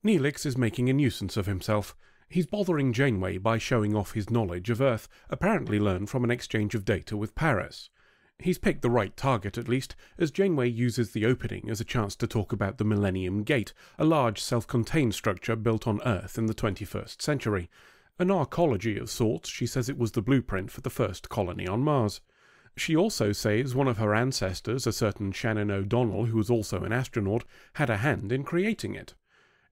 Neelix is making a nuisance of himself. He's bothering Janeway by showing off his knowledge of Earth, apparently learned from an exchange of data with Paris. He's picked the right target at least, as Janeway uses the opening as a chance to talk about the Millennium Gate, a large self-contained structure built on Earth in the 21st century. An arcology of sorts, she says it was the blueprint for the first colony on Mars. She also says one of her ancestors, a certain Shannon O'Donnell, who was also an astronaut, had a hand in creating it.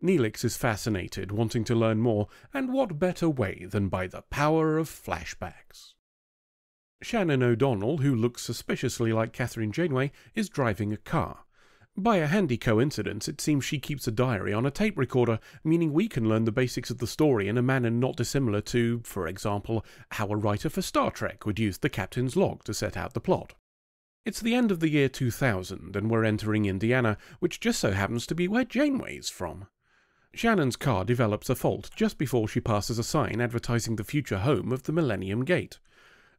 Neelix is fascinated, wanting to learn more, and what better way than by the power of flashbacks? Shannon O'Donnell, who looks suspiciously like Catherine Janeway, is driving a car. By a handy coincidence, it seems she keeps a diary on a tape recorder, meaning we can learn the basics of the story in a manner not dissimilar to, for example, how a writer for Star Trek would use the captain's log to set out the plot. It's the end of the year 2000, and we're entering Indiana, which just so happens to be where Janeway's from. Shannon's car develops a fault just before she passes a sign advertising the future home of the Millennium Gate.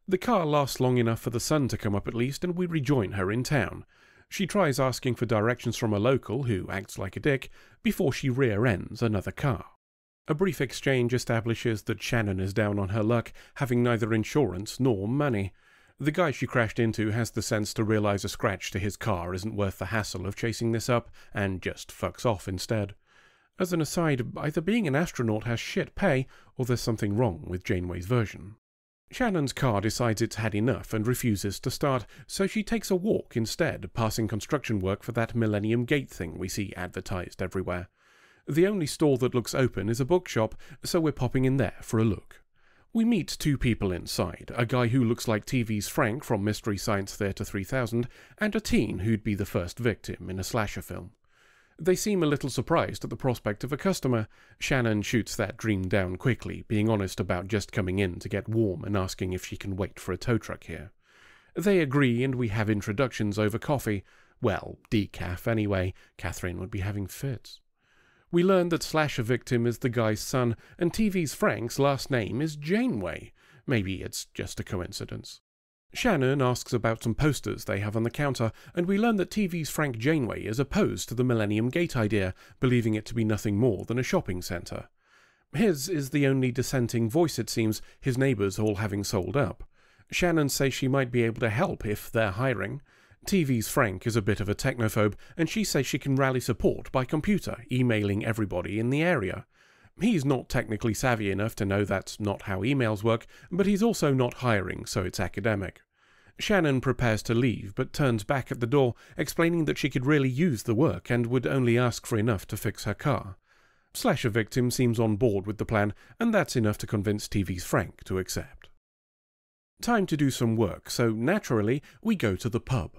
The car lasts long enough for the sun to come up at least, and we rejoin her in town. She tries asking for directions from a local, who acts like a dick, before she rear-ends another car. A brief exchange establishes that Shannon is down on her luck, having neither insurance nor money. The guy she crashed into has the sense to realize a scratch to his car isn't worth the hassle of chasing this up, and just fucks off instead. As an aside, either being an astronaut has shit pay, or there's something wrong with Janeway's version. Shannon's car decides it's had enough and refuses to start, so she takes a walk instead, passing construction work for that Millennium Gate thing we see advertised everywhere. The only store that looks open is a bookshop, so we're popping in there for a look. We meet two people inside, a guy who looks like TV's Frank from Mystery Science Theater 3000, and a teen who'd be the first victim in a slasher film. They seem a little surprised at the prospect of a customer. Shannon shoots that dream down quickly, being honest about just coming in to get warm and asking if she can wait for a tow truck here. They agree and we have introductions over coffee. Well, decaf anyway. Catherine would be having fits. We learn that slasher victim is the guy's son, and TV's Frank's last name is Janeway. Maybe it's just a coincidence. Shannon asks about some posters they have on the counter, and we learn that TV's Frank Janeway is opposed to the Millennium Gate idea, believing it to be nothing more than a shopping centre. His is the only dissenting voice, it seems, his neighbours all having sold up. Shannon says she might be able to help if they're hiring. TV's Frank is a bit of a technophobe, and she says she can rally support by computer, emailing everybody in the area. He's not technically savvy enough to know that's not how emails work, but he's also not hiring, so it's academic. Shannon prepares to leave, but turns back at the door, explaining that she could really use the work and would only ask for enough to fix her car. Slasher victim seems on board with the plan, and that's enough to convince TV's Frank to accept. Time to do some work, so naturally, we go to the pub.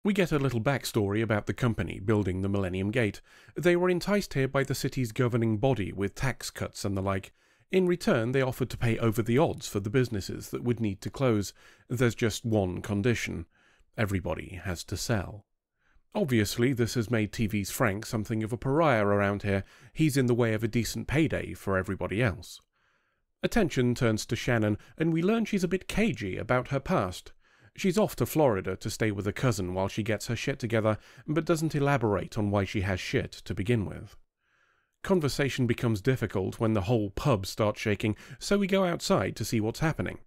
We get a little backstory about the company building the Millennium Gate. They were enticed here by the city's governing body with tax cuts and the like. In return, they offered to pay over the odds for the businesses that would need to close. There's just one condition. Everybody has to sell. Obviously, this has made TV's Frank something of a pariah around here. He's in the way of a decent payday for everybody else. Attention turns to Shannon, and we learn she's a bit cagey about her past. She's off to Florida to stay with a cousin while she gets her shit together, but doesn't elaborate on why she has shit to begin with. Conversation becomes difficult when the whole pub starts shaking, so we go outside to see what's happening.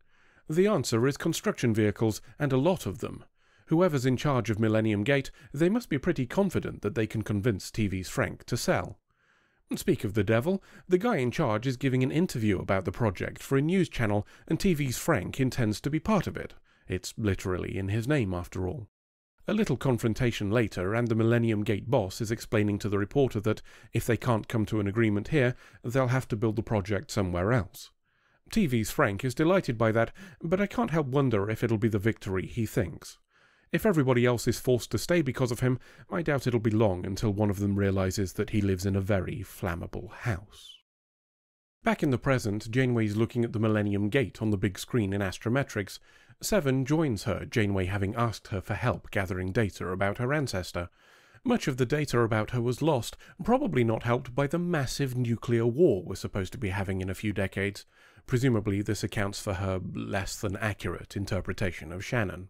The answer is construction vehicles, and a lot of them. Whoever's in charge of Millennium Gate, they must be pretty confident that they can convince TV's Frank to sell. Speak of the devil, the guy in charge is giving an interview about the project for a news channel, and TV's Frank intends to be part of it. It's literally in his name, after all. A little confrontation later, and the Millennium Gate boss is explaining to the reporter that if they can't come to an agreement here, they'll have to build the project somewhere else. TV's Frank is delighted by that, but I can't help wonder if it'll be the victory he thinks. If everybody else is forced to stay because of him, I doubt it'll be long until one of them realizes that he lives in a very flammable house. Back in the present, Janeway's looking at the Millennium Gate on the big screen in astrometrics. Seven joins her, Janeway having asked her for help gathering data about her ancestor. Much of the data about her was lost, probably not helped by the massive nuclear war we're supposed to be having in a few decades. Presumably this accounts for her less than accurate interpretation of Shannon.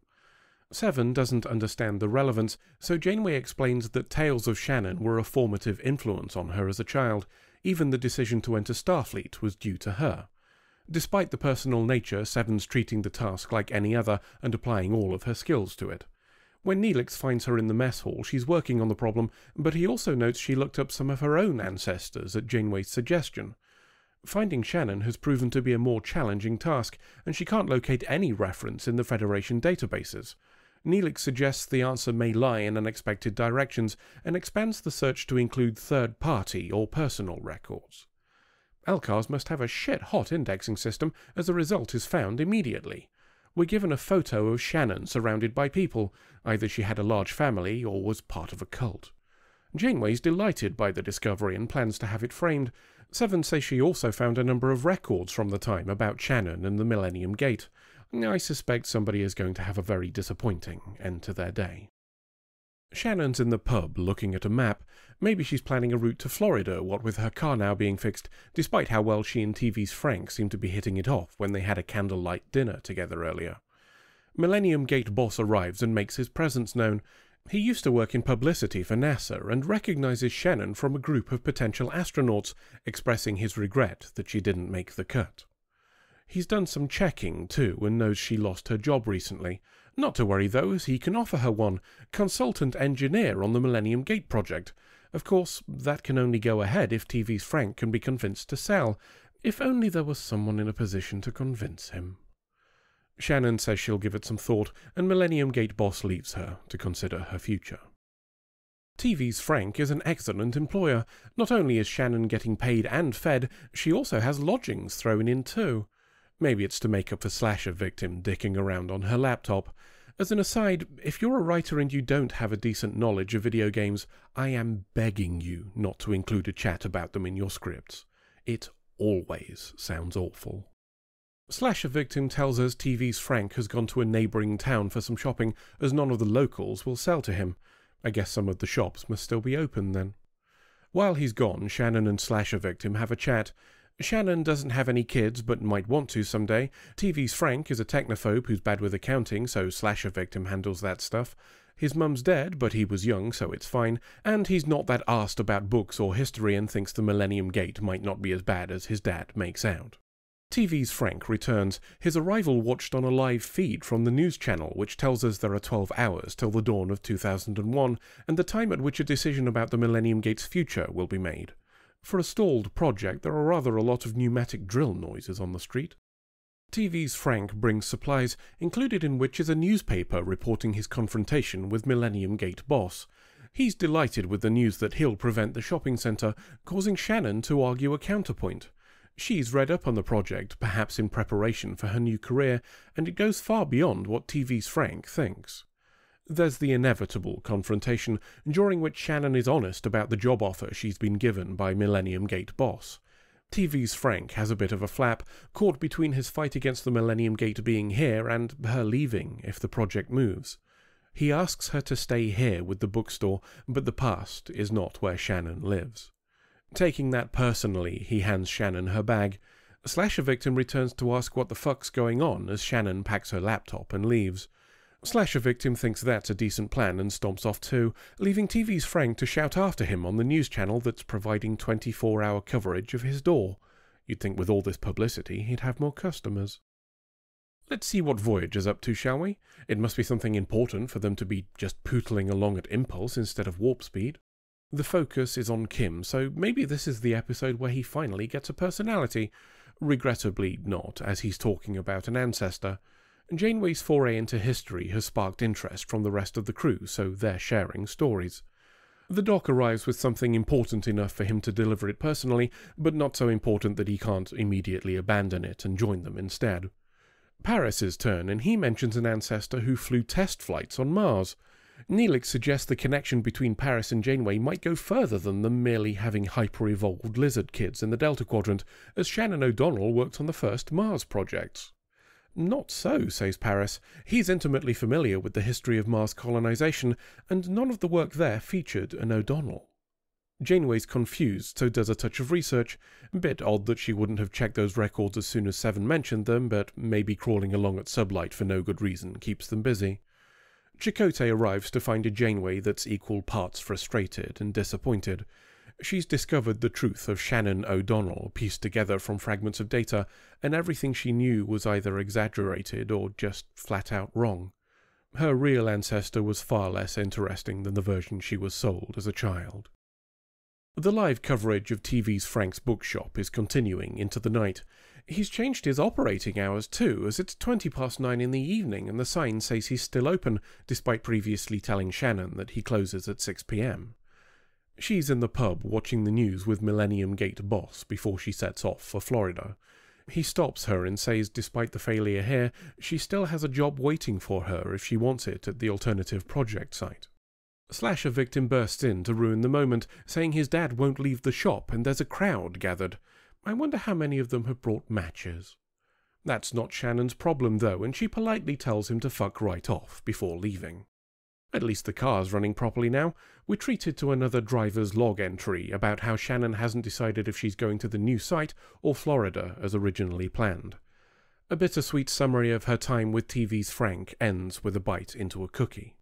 Seven doesn't understand the relevance, so Janeway explains that tales of Shannon were a formative influence on her as a child. Even the decision to enter Starfleet was due to her. Despite the personal nature, Seven's treating the task like any other and applying all of her skills to it. When Neelix finds her in the mess hall, she's working on the problem, but he also notes she looked up some of her own ancestors at Janeway's suggestion. Finding Shannon has proven to be a more challenging task, and she can't locate any reference in the Federation databases. Neelix suggests the answer may lie in unexpected directions, and expands the search to include third-party or personal records. LCARs must have a shit-hot indexing system, as the result is found immediately. We're given a photo of Shannon surrounded by people. Either she had a large family or was part of a cult. Janeway's delighted by the discovery and plans to have it framed. Seven says she also found a number of records from the time about Shannon and the Millennium Gate. I suspect somebody is going to have a very disappointing end to their day. Shannon's in the pub looking at a map. Maybe she's planning a route to Florida, what with her car now being fixed, despite how well she and TV's Frank seem to be hitting it off when they had a candlelight dinner together earlier. Millennium Gate boss arrives and makes his presence known. He used to work in publicity for NASA and recognizes Shannon from a group of potential astronauts, expressing his regret that she didn't make the cut. He's done some checking, too, and knows she lost her job recently. Not to worry, though, as he can offer her one, consultant engineer on the Millennium Gate project. Of course, that can only go ahead if TV's Frank can be convinced to sell. If only there was someone in a position to convince him. Shannon says she'll give it some thought, and Millennium Gate boss leaves her to consider her future. TV's Frank is an excellent employer. Not only is Shannon getting paid and fed, she also has lodgings thrown in too. Maybe it's to make up for Slasher Victim dicking around on her laptop. As an aside, if you're a writer and you don't have a decent knowledge of video games, I am begging you not to include a chat about them in your scripts. It always sounds awful. Slasher Victim tells us TV's Frank has gone to a neighbouring town for some shopping, as none of the locals will sell to him. I guess some of the shops must still be open then. While he's gone, Shannon and Slasher Victim have a chat. Shannon doesn't have any kids, but might want to someday. TV's Frank is a technophobe who's bad with accounting, so Slasher Victim handles that stuff. His mum's dead, but he was young, so it's fine. And he's not that arsed about books or history and thinks the Millennium Gate might not be as bad as his dad makes out. TV's Frank returns, his arrival watched on a live feed from the news channel, which tells us there are 12 hours till the dawn of 2001, and the time at which a decision about the Millennium Gate's future will be made. For a stalled project, there are rather a lot of pneumatic drill noises on the street. TV's Frank brings supplies, included in which is a newspaper reporting his confrontation with Millennium Gate boss. He's delighted with the news that he'll prevent the shopping centre, causing Shannon to argue a counterpoint. She's read up on the project, perhaps in preparation for her new career, and it goes far beyond what TV's Frank thinks. There's the inevitable confrontation, during which Shannon is honest about the job offer she's been given by Millennium Gate boss. TV's Frank has a bit of a flap, caught between his fight against the Millennium Gate being here and her leaving if the project moves. He asks her to stay here with the bookstore, but the past is not where Shannon lives. Taking that personally, he hands Shannon her bag. Slasher Victim returns to ask what the fuck's going on as Shannon packs her laptop and leaves. Slasher Victim thinks that's a decent plan and stomps off too, leaving TV's Frank to shout after him on the news channel that's providing 24-hour coverage of his door. You'd think with all this publicity he'd have more customers. Let's see what Voyager's up to, shall we? It must be something important for them to be just pootling along at impulse instead of warp speed. The focus is on Kim, so maybe this is the episode where he finally gets a personality. Regrettably not, as he's talking about an ancestor. Janeway's foray into history has sparked interest from the rest of the crew, so they're sharing stories. The doc arrives with something important enough for him to deliver it personally, but not so important that he can't immediately abandon it and join them instead. Paris's turn, and he mentions an ancestor who flew test flights on Mars. Neelix suggests the connection between Paris and Janeway might go further than them merely having hyper-evolved lizard kids in the Delta Quadrant, as Shannon O'Donnell worked on the first Mars projects. Not so, says Paris. He's intimately familiar with the history of Mars colonization, and none of the work there featured an O'Donnell. Janeway's confused, so does a touch of research. A bit odd that she wouldn't have checked those records as soon as Seven mentioned them, but maybe crawling along at sublight for no good reason keeps them busy. Chakotay arrives to find a Janeway that's equal parts frustrated and disappointed. She's discovered the truth of Shannon O'Donnell pieced together from fragments of data, and everything she knew was either exaggerated or just flat out wrong. Her real ancestor was far less interesting than the version she was sold as a child. The live coverage of TV's Frank's bookshop is continuing into the night. He's changed his operating hours too, as it's 9:20 in the evening and the sign says he's still open, despite previously telling Shannon that he closes at 6 p.m. She's in the pub watching the news with Millennium Gate boss before she sets off for Florida. He stops her and says despite the failure here, she still has a job waiting for her if she wants it at the alternative project site. Slasher victim bursts in to ruin the moment, saying his dad won't leave the shop and there's a crowd gathered. I wonder how many of them have brought matches. That's not Shannon's problem though, and she politely tells him to fuck right off before leaving. At least the car's running properly now. We're treated to another driver's log entry about how Shannon hasn't decided if she's going to the new site or Florida as originally planned. A bittersweet summary of her time with TV's Frank ends with a bite into a cookie.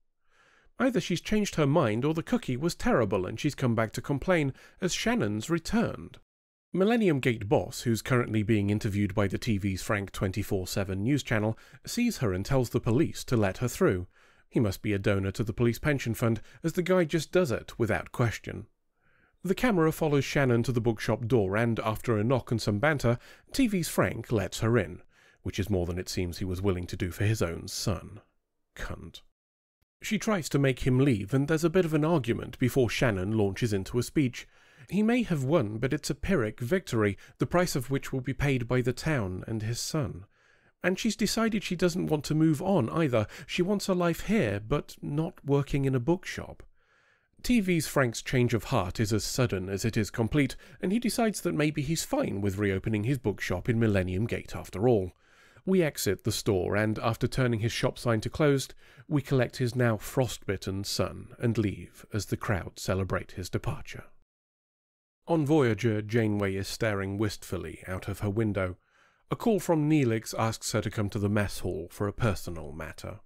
Either she's changed her mind or the cookie was terrible and she's come back to complain, as Shannon's returned. Millennium Gate boss, who's currently being interviewed by the TV's Frank 24/7 news channel, sees her and tells the police to let her through. He must be a donor to the police pension fund, as the guy just does it without question. The camera follows Shannon to the bookshop door and, after a knock and some banter, TV's Frank lets her in, which is more than it seems he was willing to do for his own son. Cunt. She tries to make him leave, and there's a bit of an argument before Shannon launches into a speech. He may have won, but it's a Pyrrhic victory, the price of which will be paid by the town and his son. And she's decided she doesn't want to move on either. She wants a life here, but not working in a bookshop. TV's Frank's change of heart is as sudden as it is complete, and he decides that maybe he's fine with reopening his bookshop in Millennium Gate after all. We exit the store, and after turning his shop sign to closed, we collect his now frostbitten son and leave as the crowd celebrate his departure. On Voyager, Janeway is staring wistfully out of her window. A call from Neelix asks her to come to the mess hall for a personal matter.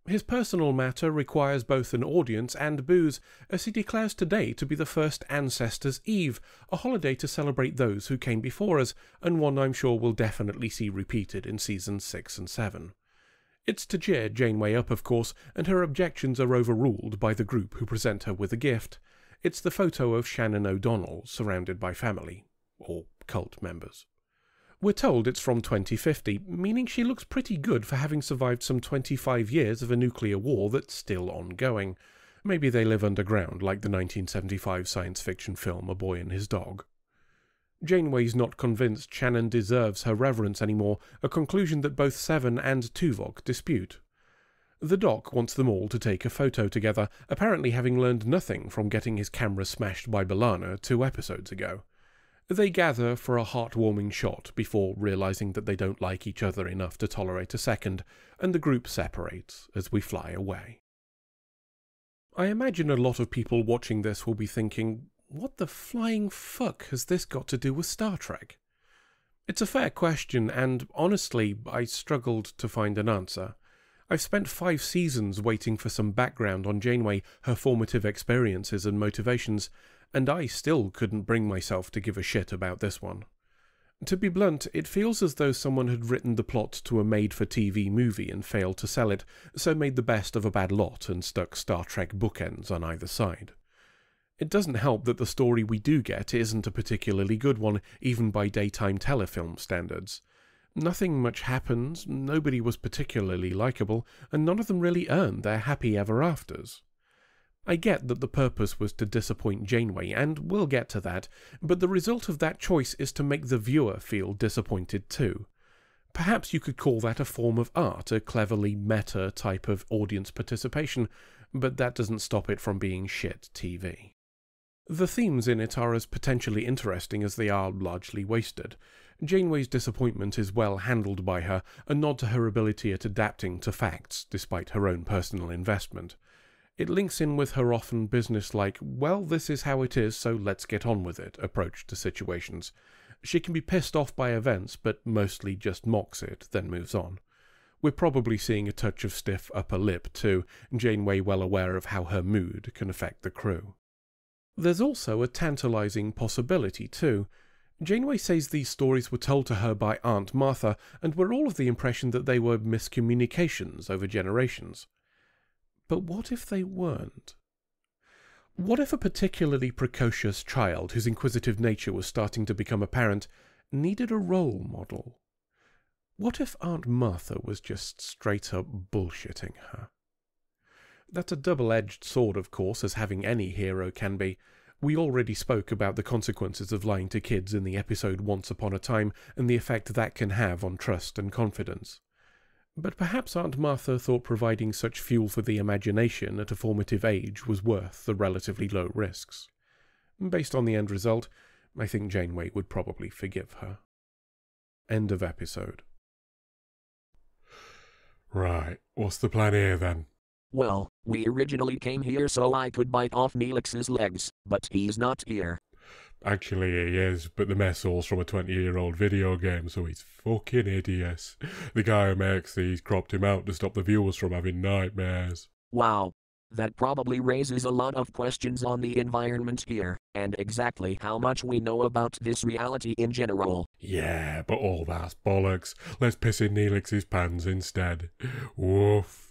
His personal matter requires both an audience and booze, as he declares today to be the first Ancestors' Eve, a holiday to celebrate those who came before us, and one I'm sure we'll definitely see repeated in seasons 6 and 7. It's to cheer Janeway up, of course, and her objections are overruled by the group who present her with a gift. It's the photo of Shannon O'Donnell surrounded by family, or cult members. We're told it's from 2050, meaning she looks pretty good for having survived some 25 years of a nuclear war that's still ongoing. Maybe they live underground like the 1975 science fiction film A Boy and His Dog. Janeway's not convinced Shannon deserves her reverence anymore, a conclusion that both Seven and Tuvok dispute. The Doc wants them all to take a photo together, apparently having learned nothing from getting his camera smashed by B'Elanna 2 episodes ago. They gather for a heartwarming shot before realizing that they don't like each other enough to tolerate a second, and the group separates as we fly away. I imagine a lot of people watching this will be thinking, what the flying fuck has this got to do with Star Trek? It's a fair question, and honestly, I struggled to find an answer. I've spent 5 seasons waiting for some background on Janeway, her formative experiences and motivations, and I still couldn't bring myself to give a shit about this one. To be blunt, it feels as though someone had written the plot to a made-for-TV movie and failed to sell it, so made the best of a bad lot and stuck Star Trek bookends on either side. It doesn't help that the story we do get isn't a particularly good one, even by daytime telefilm standards. Nothing much happens, nobody was particularly likeable, and none of them really earned their happy ever-afters. I get that the purpose was to disappoint Janeway, and we'll get to that, but the result of that choice is to make the viewer feel disappointed too. Perhaps you could call that a form of art, a cleverly meta type of audience participation, but that doesn't stop it from being shit TV. The themes in it are as potentially interesting as they are largely wasted. Janeway's disappointment is well handled by her, a nod to her ability at adapting to facts despite her own personal investment. It links in with her often business-like, well, this is how it is, so let's get on with it approach to situations. She can be pissed off by events, but mostly just mocks it, then moves on. We're probably seeing a touch of stiff upper lip too, Janeway well aware of how her mood can affect the crew. There's also a tantalizing possibility, too. Janeway says these stories were told to her by Aunt Martha and were all of the impression that they were miscommunications over generations. But what if they weren't? What if a particularly precocious child whose inquisitive nature was starting to become apparent needed a role model? What if Aunt Martha was just straight up bullshitting her? That's a double-edged sword, of course, as having any hero can be. We already spoke about the consequences of lying to kids in the episode Once Upon a Time and the effect that can have on trust and confidence. But perhaps Aunt Martha thought providing such fuel for the imagination at a formative age was worth the relatively low risks. Based on the end result, I think Janeway would probably forgive her. End of episode. Right, what's the plan here then? Well, we originally came here so I could bite off Neelix's legs, but he's not here. Actually he is, but the mess all's from a 20-year-old video game, so he's fucking hideous. The guy who makes these cropped him out to stop the viewers from having nightmares. Wow. That probably raises a lot of questions on the environment here, and exactly how much we know about this reality in general. Yeah, but all that's bollocks. Let's piss in Neelix's pants instead. Woof.